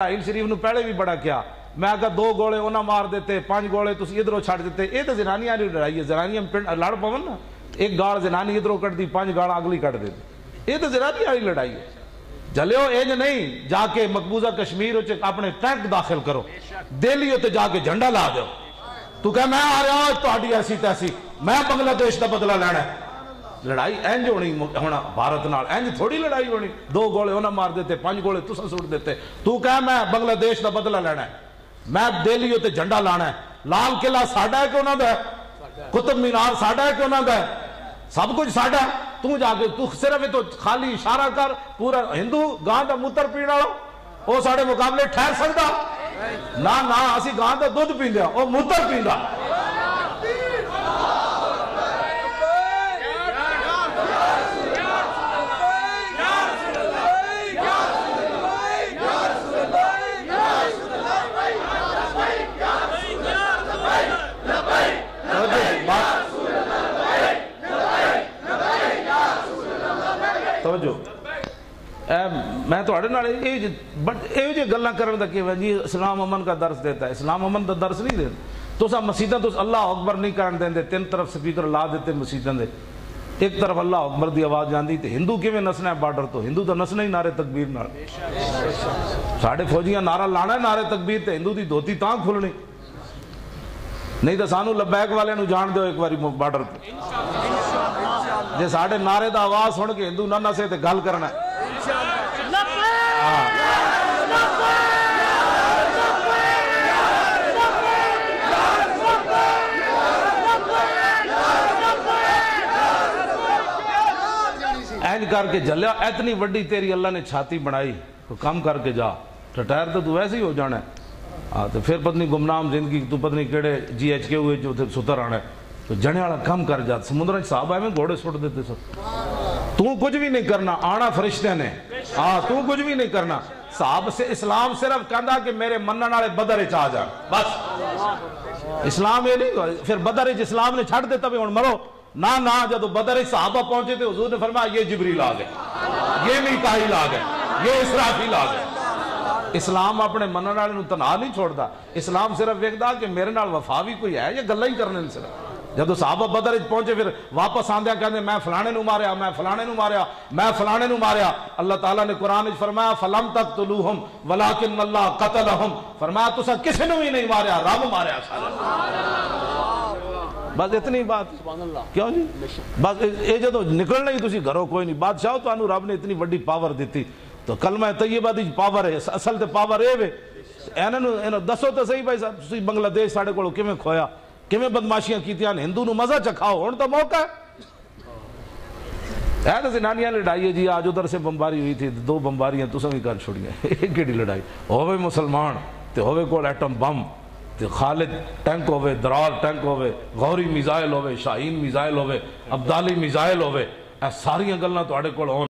اسرائیل شریف نو پہلے بھی بڑا کیا میں کہا 2 گولے انہاں مار دیتے 5 گولے تسی ادھروں چھڑ دیتے یہ تو زنانیاں دی لڑائی ہے زنانیاں لڑ پون نا ایک گال زنانی ادھروں کٹ دی 5 گال اگلی کٹ دیتی یہ تو زنانیاں دی لڑائی ہے جلیو انج نہیں جا کے مقبوضہ کشمیر اپنے ٹینک داخل کرو دہلی تے جا کے جھنڈا لا دو تو کہ میں آ رہا ہوں تہاڈی ایسی تیسی میں بنگلہ دیش دا بدلہ لینا ہے لڑائی انج ہونی ہونا بھارت نال انج تھوڑی لڑائی ہونی 2 گولے انہاں مار دیتے 5 گولے تساں سٹ دیتے تو کہ میں بنگلہ دیش دا بدلہ لینا ہے میں دہلی تے جھنڈا لانا ہے لال قلعہ ساڈا ہے کہ انہاں دا ہے قطب مینار ساڈا ہے کہ انہاں دا ہے سب کچھ ساڈا ہے تو جا کے تو صرف تو خالی اشارہ کر پورا ہندو گاں دا موتر پینا او ساڈے مقابلے ٹھہر سکدا نہ نہ اسی گاں دا دودھ پیندے او موتر پیندا میں تو یہ گلاں کرنے دا کہ جی اسلام امن کا درس دیتا ہے اسلام امن دا درس نہیں دیتا تو سب مسیداں تو اللہ اکبر نہیں کرن دیں 3 طرف سپیکر لا دیتے مسیداں دے ایک طرف اللہ اکبر دی آواز جاندی تے ہندو کیویں نسنا ہے بارڈر تو ہندو تو نسنا ہی نعرے تکبیر نال ساڈے فوجیاں نعرہ لانا ہے نعرے تکبیر تے ہندو دی دھوتی تاں کھلنی نہیں تو سانو لبیک والے نو جان دیو ایک باری بارڈر تے جے ساڈے نعرے دا آواز سن کے ہندو نہ نسے تے گل کرنا ہے اینج کر کے جلیا اتنی وڈی تیری اللہ نے چھاتی بنائی تو کم کر کے جا ٹائر تو ویسے ہی ہو جانا ہے تو پھر پتنی گمنام زندگی تو پتنی کیڑے جی ایچ کے ہوئے جو ستر آنا ہے تو جنے والا کم کر جا سمندر صاحب آئے میں گھوڑے سٹ دیتے سب تو کچھ بھی نہیں کرنا آنا فرشتے نے تو کچھ بھی نہیں کرنا صاحب سے اسلام صرف کہندا کہ میرے منن والے بدر وچ آ جان بس اسلام یہ نہیں پھر بدر وچ اسلام نے چھڑ دیتا بھی ہن مرو نہ جب بدر صحابہ پہنچے تھے حضور نے فرمایا یہ جبریل آ گئے یہ میکائیل آ گئے یہ اسرافیل آ گئے اسلام اپنے منن والے نوں تنہا نہیں چھوڑدا اسلام صرف ویکھدا کہ میرے نال وفا بھی کوئی ہے یہ گلاں ہی کرنے نے صرف جب صحابہ بدر پہنچے پھر واپس آندیا کہندے میں فلانے نو ماریا میں فلانے نو ماریا میں فلانے نو ماریا اللہ تعالیٰ نے قرآن وچ فرمایا فلم تقتلوہم ولکن اللہ قتلہم فرمایا تساں کسی نو بھی نہیں ماریا رب ماریا بس اتنی بات کیوں جی بس یہ جدو نکلنا ہی تسی گھروں کوئی نہیں بادشاہ تو انو رب نے اتنی وڈی پاور دیتی تو کلمہ طیبہ دی پاور ہے اصل تے پاور اے وے اینو دسو تو صحیح بھائی صاحب تسی بنگلہ دیش ساڈے کولوں کیویں کھویا کیویں بدماشیاں کیتیاں ہندو نو مزہ چکھاؤ ہن تو موقع ہے تو زنانیاں لڑائی ہے جی آج ادھر سے بمباری ہوئی تھی 2 بمباریاں تساں بھی کر چھوڑیاں ایک کیڑی لڑائی ہوے مسلمان تے ہوے کول ایٹم بم خالد ٹینک ہوئے درار ٹینک ہوئے غوری میزائل ہوئے شاہین میزائل ہوئے عبدالی میزائل ہوئے اے ساریاں گلاں تواڈے کول ہون